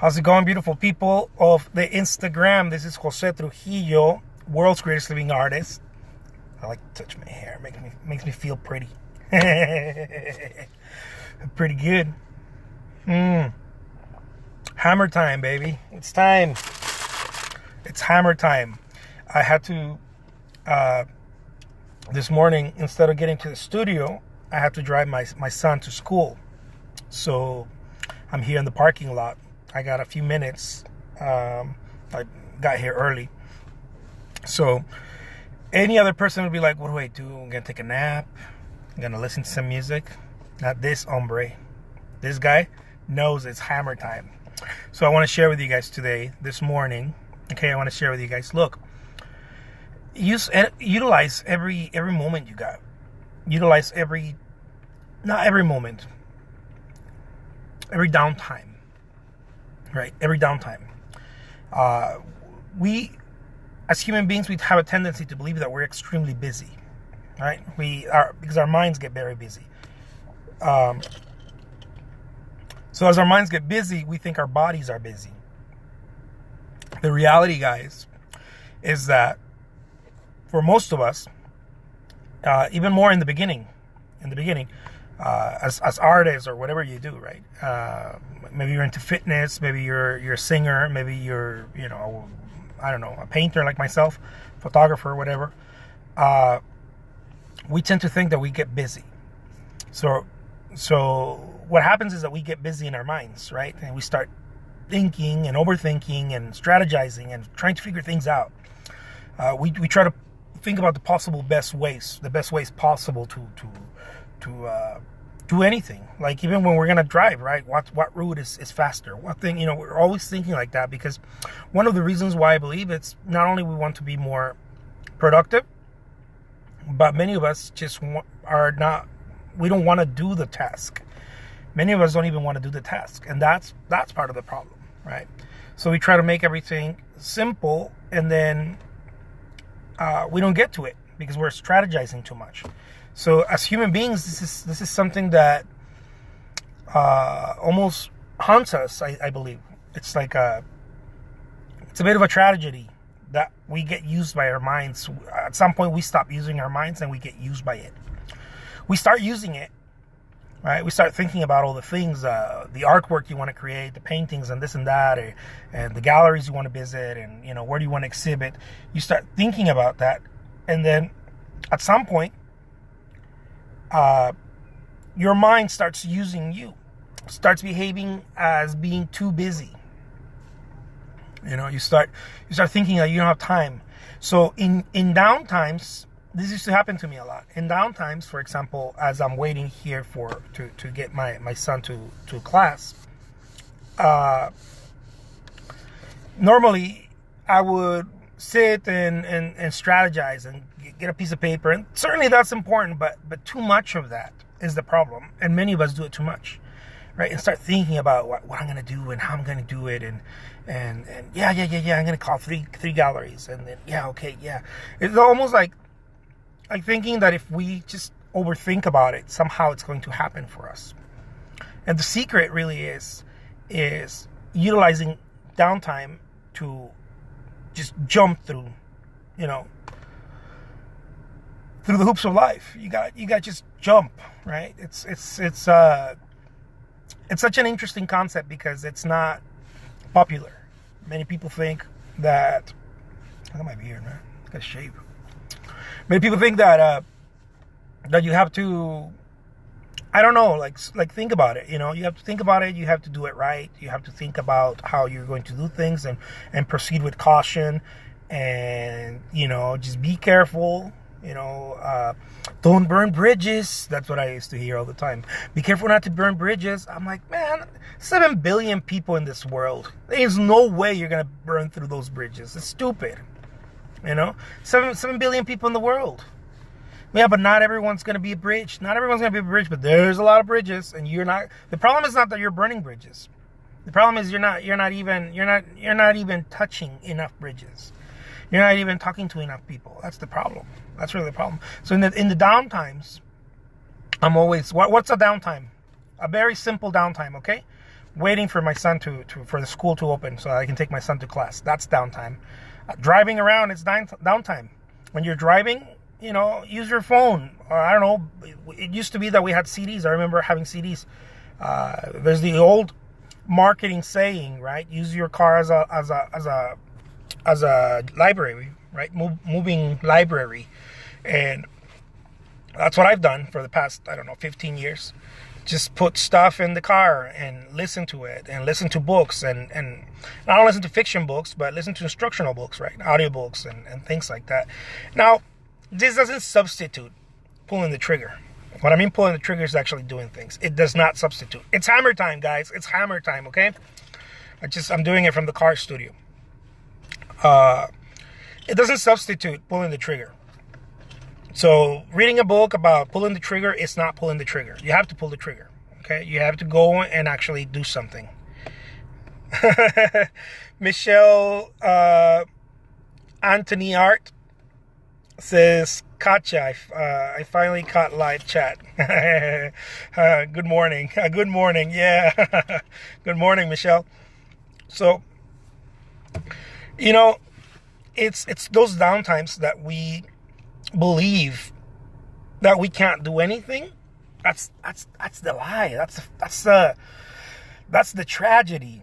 How's it going, beautiful people of the Instagram? This is Jose Trujillo, world's greatest living artist. I like to touch my hair. Makes me feel pretty. Pretty good. Hammer time, baby. It's time. It's hammer time. I had to, this morning, instead of getting to the studio, I had to drive my son to school. So I'm here in the parking lot. I got a few minutes. I got here early. So any other person would be like, what do I do? I'm going to take a nap. I'm going to listen to some music. Not this hombre. This guy knows it's hammer time. So I want to share with you guys today, this morning. Okay, I want to share with you guys. Look, utilize every moment you got. Utilize not every moment. Every downtime. Right, every downtime. We, as human beings, we have a tendency to believe that we're extremely busy, right? Because our minds get very busy. So as our minds get busy, we think our bodies are busy. The reality, guys, is that for most of us, even more in the beginning, as artists or whatever you do, right? Maybe you're into fitness, maybe you're a singer, maybe you're, I don't know, a painter like myself, photographer, whatever. We tend to think that we get busy. So what happens is that we get busy in our minds, right? And we start thinking and overthinking and strategizing and trying to figure things out. We try to think about the best ways possible to do anything. Like even when we're gonna drive, right? What route is faster? What thing, we're always thinking like that, because one of the reasons why I believe it's not only we want to be more productive, but many of us just we don't want to do the task. Many of us don't even want to do the task, and that's part of the problem, right? So we try to make everything simple, and then we don't get to it because we're strategizing too much. So as human beings, this is something that almost haunts us, I believe. It's like it's a bit of a tragedy that we get used by our minds. At some point, we stop using our minds and we get used by it. We start using it, right? We start thinking about all the things, the artwork you want to create, the paintings and this and that, and the galleries you want to visit, and where do you want to exhibit. You start thinking about that, and then at some point, your mind starts using you, starts behaving as being too busy. You start thinking that you don't have time. So in downtimes, this used to happen to me a lot. In downtimes, for example, as I'm waiting here to get my son to class, normally I would sit and strategize and get a piece of paper, and certainly that's important, but too much of that is the problem, and many of us do it too much, right? And start thinking about what I'm going to do and how I'm going to do it, and yeah, I'm going to call three galleries, and then it's almost like thinking that if we just overthink about it, somehow it's going to happen for us. And the secret really is utilizing downtime to just jump through through the hoops of life. You got to just jump, right? It's such an interesting concept because it's not popular. Many people think that, look at my beard, man. I gotta shave. Many people think that you have to, I don't know, like think about it. You have to think about it. You have to do it right. You have to think about how you're going to do things and proceed with caution, and just be careful. Don't burn bridges. That's what I used to hear all the time. Be careful not to burn bridges. I'm like, man, 7 billion people in this world. There's no way you're gonna burn through those bridges. It's stupid. 7 billion people in the world. Yeah, but not everyone's gonna be a bridge. Not everyone's gonna be a bridge, but there's a lot of bridges, and you're not. The problem is not that you're burning bridges. The problem is you're not even touching enough bridges. You're not even talking to enough people. That's the problem. That's really the problem. So in the downtimes, I'm always, what's a downtime? A very simple downtime, okay? waiting for my son for the school to open so I can take my son to class. That's downtime. Driving around, it's downtime. When you're driving, use your phone. Or I don't know. It used to be that we had CDs. I remember having CDs. There's the old marketing saying, right? Use your car as a library, right? Moving library. And that's what I've done for the past, 15 years. Just put stuff in the car and listen to it and listen to books and not only listen to fiction books, but listen to instructional books, right? Audiobooks and things like that. Now, this doesn't substitute pulling the trigger. What I mean pulling the trigger is actually doing things. It does not substitute. It's hammer time, guys. It's hammer time, okay? I'm doing it from the car studio. It doesn't substitute pulling the trigger. So reading a book about pulling the trigger is not pulling the trigger. You have to pull the trigger, okay? You have to go and actually do something. Michelle Anthony Art says, "Gotcha, I finally caught live chat." Good morning. Good morning. Yeah. Good morning, Michelle. So, it's those downtimes that we believe that we can't do anything. That's the lie. That's the tragedy,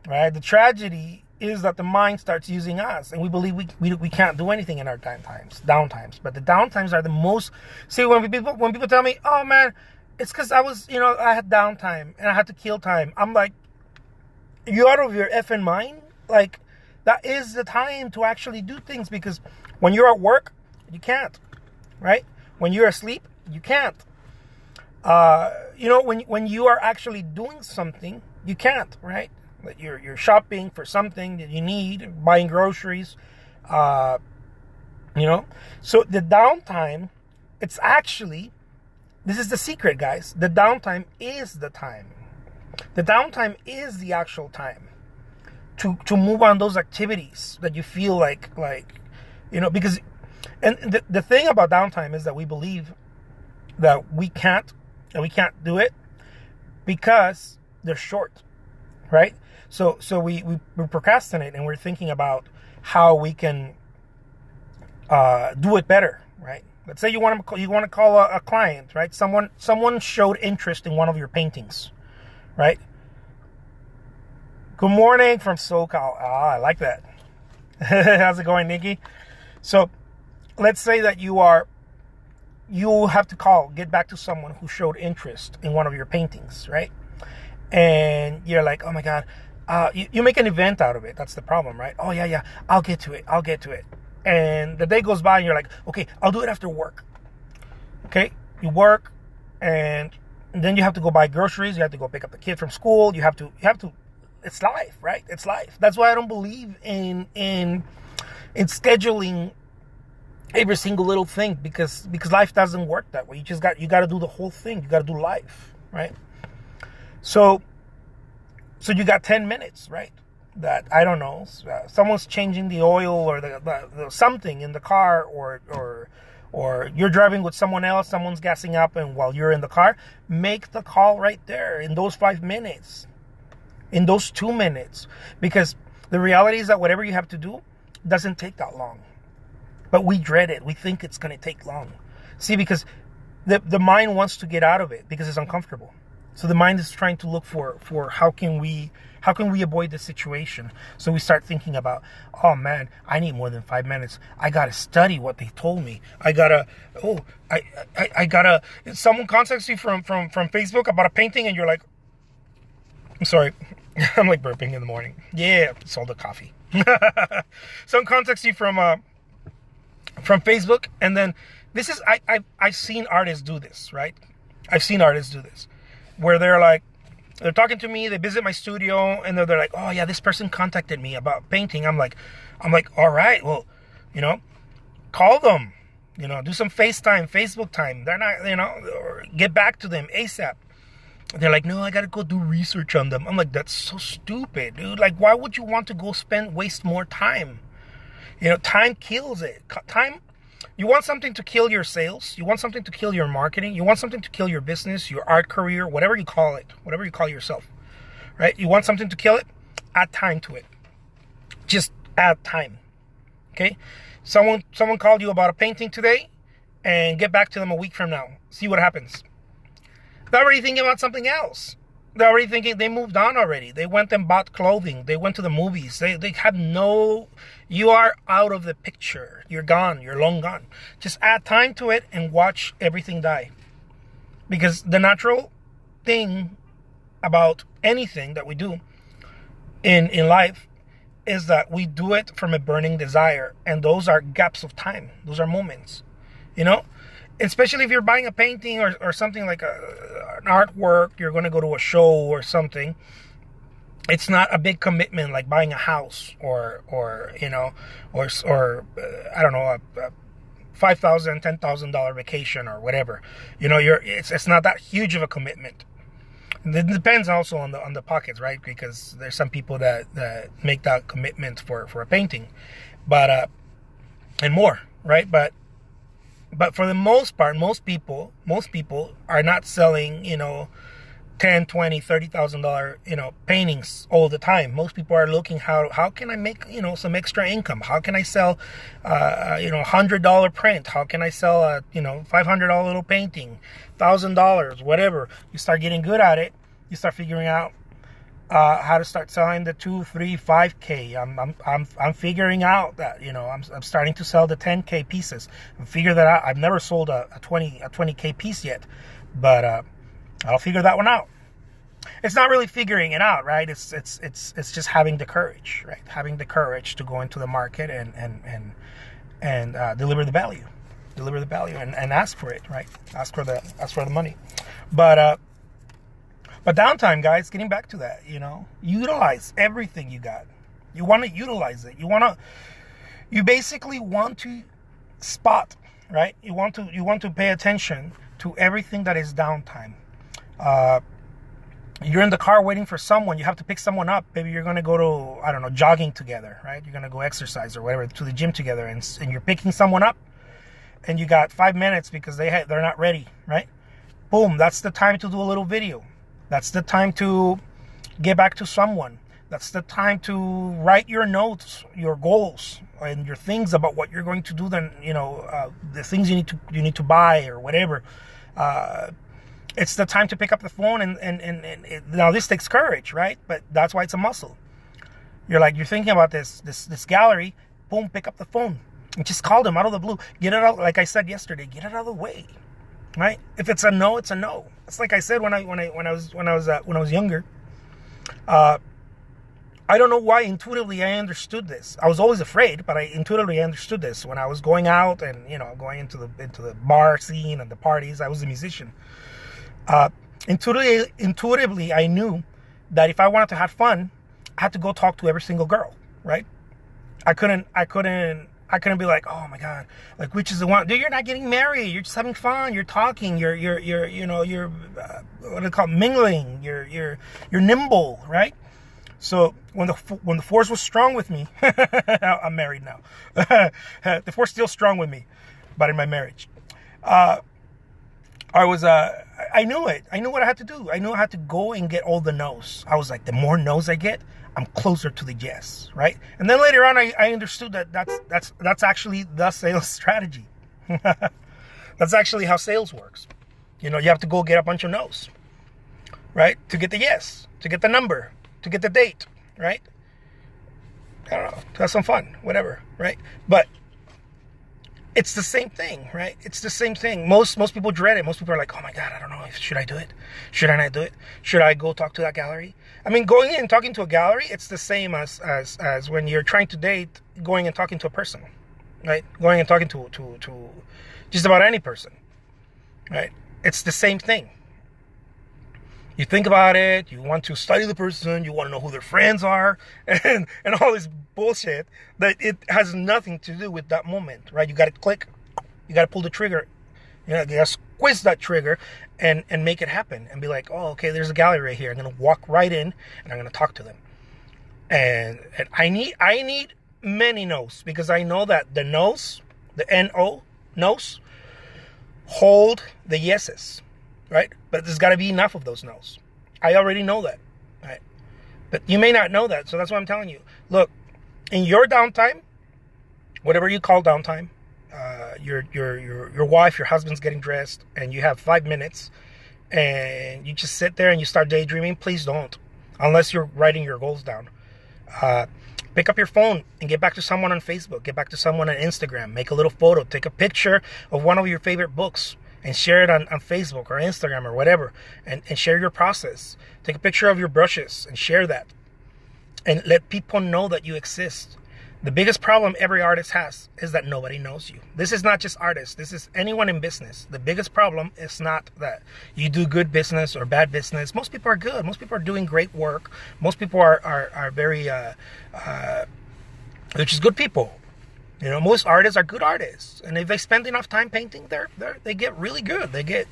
right? The tragedy is that the mind starts using us, and we believe we can't do anything in our downtimes. But the downtimes are the most. See, when people tell me, "Oh man, it's because I had downtime and I had to kill time," I'm like, "You out of your effing mind?" Like, that is the time to actually do things, because when you're at work, you can't, right? When you're asleep, you can't. When you are actually doing something, you can't, right? Like you're shopping for something that you need, buying groceries, So the downtime, it's actually, this is the secret, guys. The downtime is the time. The downtime is the actual time to move on those activities that you feel like, because. And the thing about downtime is that we believe that we can't do it because they're short, right? So we procrastinate, and we're thinking about how we can do it better, right? Let's say you want to call a client, right? Someone showed interest in one of your paintings, right? Good morning from SoCal. I like that. How's it going, Nikki? So let's say that you have to get back to someone who showed interest in one of your paintings, right? And you're like, "Oh my God," you make an event out of it. That's the problem, right? "Oh yeah, I'll get to it. And the day goes by and you're like, "Okay, I'll do it after work." Okay, you work, and then you have to go buy groceries. You have to go pick up the kid from school. You have to. It's life, right? It's life. That's why I don't believe in scheduling every single little thing, because life doesn't work that way. You got to do the whole thing. You got to do life, right? So you got 10 minutes, right? That, I don't know, someone's changing the oil or the something in the car, or you're driving with someone else, someone's gassing up, and while you're in the car, make the call right there in those 5 minutes, in those 2 minutes, because the reality is that whatever you have to do doesn't take that long. But we dread it. We think it's going to take long. See, because the mind wants to get out of it because it's uncomfortable. So the mind is trying to look for how can we avoid this situation. So we start thinking about, "Oh man, I need more than 5 minutes. I got to study what they told me. I gotta someone contacts you from Facebook about a painting, and you're like, I'm sorry, I'm like burping in the morning. Yeah, it's all the coffee. Someone contacts you from Facebook, and then this is I've seen artists do this, right? I've seen artists do this, where they're talking to me, they visit my studio, and they're like, "Oh yeah, this person contacted me about painting." I'm like, all right, well, call them, do some FaceTime, Facebook time. They're not, or get back to them ASAP. They're like, "No, I gotta go do research on them." I'm like, that's so stupid, dude. Like, why would you want to go waste more time? Time kills it. Time. You want something to kill your sales. You want something to kill your marketing. You want something to kill your business, your art career, whatever you call it, whatever you call yourself, right? You want something to kill it? Add time to it. Just add time. Okay? Someone called you about a painting today, and get back to them a week from now. See what happens. They're already thinking about something else. They're already thinking, they moved on already. They went and bought clothing. They went to the movies. They have no, you are out of the picture. You're gone. You're long gone. Just add time to it and watch everything die. Because the natural thing about anything that we do in life is that we do it from a burning desire. And those are gaps of time. Those are moments. You know? Especially if you're buying a painting or something like an artwork, you're going to go to a show or something. It's not a big commitment like buying a house or you know, or I don't know, a $5,000, $10,000 vacation or whatever. You know, it's not that huge of a commitment. It depends also on the pockets, right? Because there's some people that make that commitment for a painting, but and more, right? But for the most part, most people are not selling, you know, $10,000, $20,000, $30,000, you know, paintings all the time. Most people are looking how can I make, you know, some extra income? How can I sell, you know, $100 print? How can I sell a, you know, $500 little painting, $1,000, whatever? You start getting good at it. You start figuring out how to start selling the 2, 3, 5K. I'm figuring out that, you know, I'm starting to sell the 10K pieces. I figure that out. I've never sold a 20K piece yet, but I'll figure that one out. It's not really figuring it out, right? It's just having the courage, right? Having the courage to go into the market and deliver the value, and ask for it, right? Ask for the money, But downtime, guys, getting back to that, you know, utilize everything you got. You want to utilize it. You basically want to spot, right? You want to pay attention to everything that is downtime. You're in the car waiting for someone. You have to pick someone up. Maybe you're going to go to, I don't know, jogging together, right? You're going to go exercise or whatever, to the gym together, and you're picking someone up, and you got 5 minutes because they're not ready, right? Boom, that's the time to do a little video. That's the time to get back to someone. That's the time to write your notes, your goals, and your things about what you're going to do. Then, you know, the things you need to buy or whatever. It's the time to pick up the phone and now this takes courage, right? But that's why it's a muscle. You're thinking about this gallery. Boom, pick up the phone and just call them out of the blue. Get it out, like I said yesterday. Get it out of the way. Right? If it's a no, it's a no. It's like I said when I was younger. I don't know why intuitively I understood this. I was always afraid, but I intuitively understood this when I was going out and, you know, going into the bar scene and the parties. I was a musician. Intuitively, I knew that if I wanted to have fun, I had to go talk to every single girl. Right? I couldn't be like, oh my God, like, which is the one? Dude, you're not getting married. You're just having fun. You're talking. You're you know, you're what do they call it? Mingling. You're nimble, right? So when the force was strong with me, I'm married now. The force still strong with me, but in my marriage, I knew it. I knew what I had to do. I knew I had to go and get all the no's. I was like, the more no's I get, I'm closer to the yes, right? And then later on, I understood that that's actually the sales strategy. That's actually how sales works. You know, you have to go get a bunch of no's, right? To get the yes, to get the number, to get the date, right? I don't know, to have some fun, whatever, right? But it's the same thing, right? It's the same thing. Most people dread it. Most people are like, oh my God, I don't know. Should I do it? Should I not do it? Should I go talk to that gallery? I mean, going in and talking to a gallery, it's the same as when you're trying to date, going and talking to a person, right? Going and talking to just about any person, right? It's the same thing. You think about it, you want to study the person, you want to know who their friends are, and all this bullshit that it has nothing to do with that moment, right? You got to click, you got to pull the trigger, you got to squeeze that trigger and make it happen and be like, oh, okay, there's a gallery right here. I'm going to walk right in and I'm going to talk to them. And I need many no's, because I know that the no's, the N-O, no's, hold the yeses. Right? But there's got to be enough of those no's. I already know that. Right? But you may not know that, so that's what I'm telling you. Look, in your downtime, whatever you call downtime, your wife, your husband's getting dressed, and you have 5 minutes, and you just sit there and you start daydreaming. Please don't, unless you're writing your goals down. Pick up your phone and get back to someone on Facebook. Get back to someone on Instagram. Make a little photo. Take a picture of one of your favorite books and share it on Facebook or Instagram or whatever, and share your process. Take a picture of your brushes and share that, and let people know that you exist. The biggest problem every artist has is that nobody knows you. This is not just artists. This is anyone in business. The biggest problem is not that you do good business or bad business. Most people are good. Most people are doing great work. Most people are very, they're just good people. You know, most artists are good artists, and if they spend enough time painting, they get really good. They get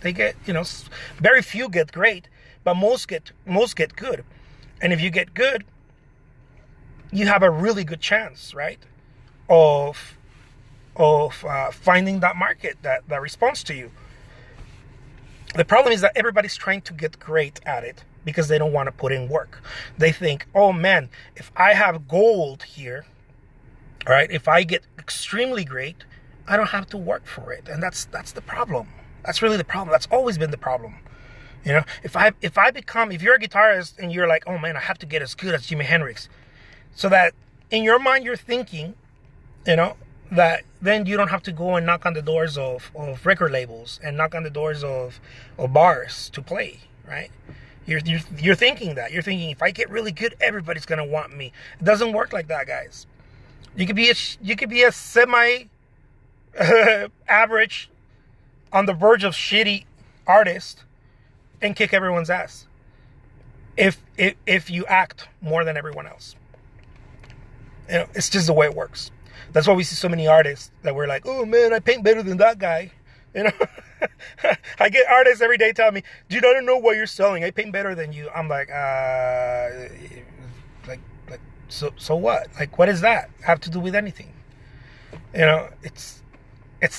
very few get great, but most get good. And if you get good, you have a really good chance, right, of finding that market that responds to you. The problem is that everybody's trying to get great at it because they don't want to put in work. They think, oh man, if I have gold here, right, if I get extremely great, I don't have to work for it. And that's the problem. That's really the problem. That's always been the problem. You know, if you're a guitarist and you're like, oh man, I have to get as good as Jimi Hendrix, so that in your mind you're thinking, you know, that then you don't have to go and knock on the doors of record labels and knock on the doors of bars to play, right? You're thinking that. You're thinking, if I get really good, everybody's gonna want me. It doesn't work like that, guys. You could be a semi average, on the verge of shitty artist, and kick everyone's ass if you act more than everyone else. You know, it's just the way it works. That's why we see so many artists that we're like, oh man, I paint better than that guy. You know, I get artists every day telling me, dude, I don't know what you're selling. I paint better than you. I'm like, so what? Like, what does that have to do with anything? You know, it's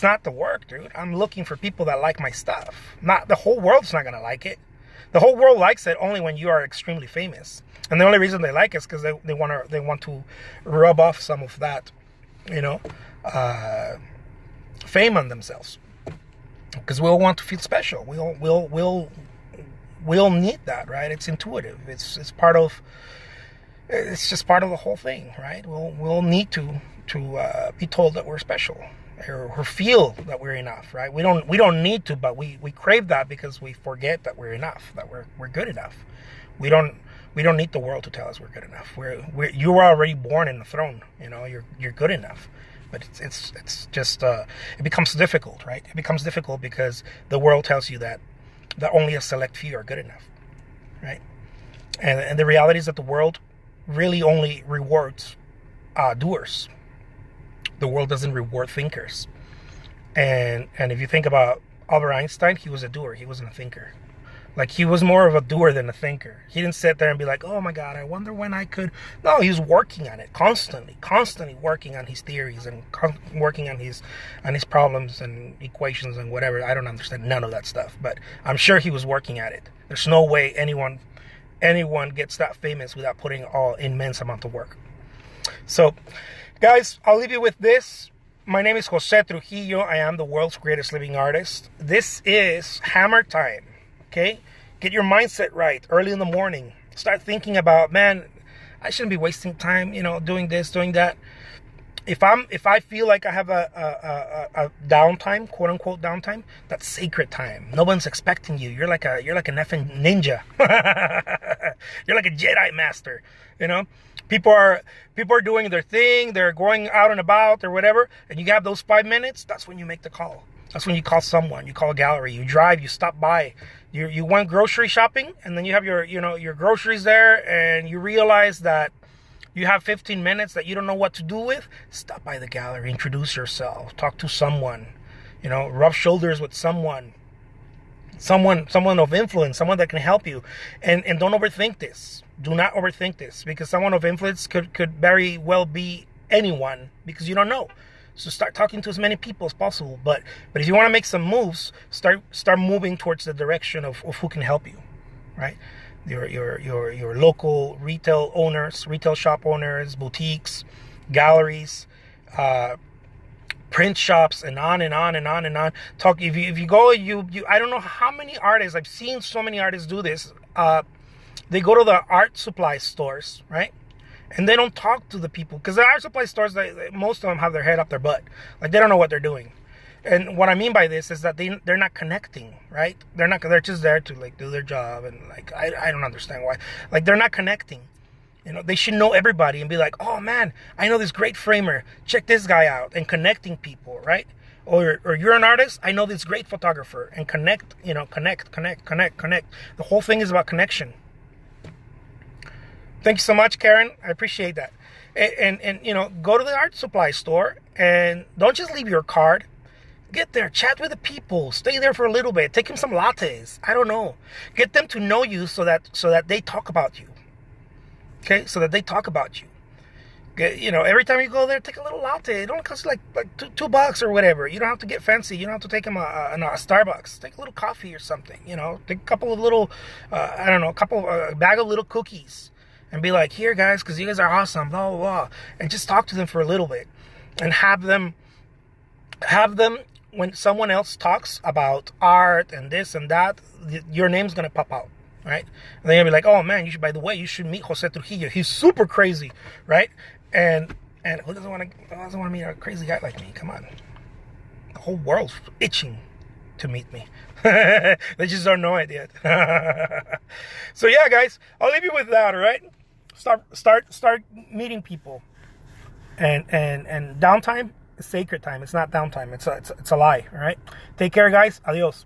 not the work, dude. I'm looking for people that like my stuff. Not the whole world's not gonna like it. The whole world likes it only when you are extremely famous. And the only reason they like it is because they want to rub off some of that, you know, fame on themselves. Because we all want to feel special. We'll need that, right? It's intuitive. It's just part of the whole thing, right? We'll need to be told that we're special, or feel that we're enough, right? We don't need to, but we crave that because we forget that we're enough, that we're good enough. We don't need the world to tell us we're good enough. You were already born in the throne. You know, you're good enough. But it's just it becomes difficult, right? It becomes difficult because the world tells you that only a select few are good enough, right? And the reality is that the world really only rewards doers. The world doesn't reward thinkers. And if you think about Albert Einstein, he was a doer. He wasn't a thinker. Like, he was more of a doer than a thinker. He didn't sit there and be like, oh my God, I wonder when I could. No, he was working on it constantly working on his theories and working on his problems and equations and whatever. I don't understand none of that stuff, but I'm sure he was working at it. There's no way anyone gets that famous without putting all immense amount of work. So, guys, I'll leave you with this. My name is Jose Trujillo. I am the world's greatest living artist. This is hammer time. Okay? Get your mindset right early in the morning. Start thinking about, man, I shouldn't be wasting time, you know, doing this, doing that. If I feel like I have a downtime, quote unquote downtime, that's sacred time. No one's expecting you. You're like an effing ninja. You're like a Jedi master. You know, people are doing their thing. They're going out and about or whatever, and you have those 5 minutes. That's when you make the call. That's when you call someone. You call a gallery. You drive. You stop by. You went grocery shopping, and then you have your groceries there, and you realize that you have 15 minutes that you don't know what to do with. Stop by the gallery, introduce yourself, talk to someone, you know, rub shoulders with someone of influence, someone that can help you, and don't overthink this. Do not overthink this, because someone of influence could very well be anyone, because you don't know. So start talking to as many people as possible. But if you want to make some moves, start moving towards the direction of who can help you, right? your local retail owners, retail shop owners, boutiques, galleries, print shops, and on and on and on and on. Talk if you go, you I don't know how many artists, I've seen so many artists do this. They go to the art supply stores, right? And they don't talk to the people, because the art supply stores, most of them have their head up their butt, like they don't know what they're doing. And what I mean by this is that they're not connecting, right? They're just there to like do their job, and like I don't understand why. Like they're not connecting. You know, they should know everybody and be like, oh man, I know this great framer. Check this guy out, and connecting people, right? Or you're an artist, I know this great photographer, and connect. Connect. The whole thing is about connection. Thank you so much, Karen. I appreciate that. And go to the art supply store and don't just leave your card. Get there, chat with the people, stay there for a little bit, take them some lattes. I don't know. Get them to know you so that they talk about you. Okay, so that they talk about you. Every time you go there, take a little latte. It only costs like $2 or whatever. You don't have to get fancy. You don't have to take them a Starbucks. Take a little coffee or something. Take a couple of little, a bag of little cookies, and be like, here guys, because you guys are awesome, blah blah blah, and just talk to them for a little bit, and have them when someone else talks about art and this and that, your name's gonna pop out, right? And they're gonna be like, oh man, by the way, you should meet Jose Trujillo. He's super crazy, right? And who doesn't want to meet a crazy guy like me? Come on, the whole world's itching to meet me. They just don't know it yet. So yeah, guys, I'll leave you with that. All right, start meeting people, and downtime. Sacred time. It's not downtime. It's a lie. All right. Take care, guys. Adios.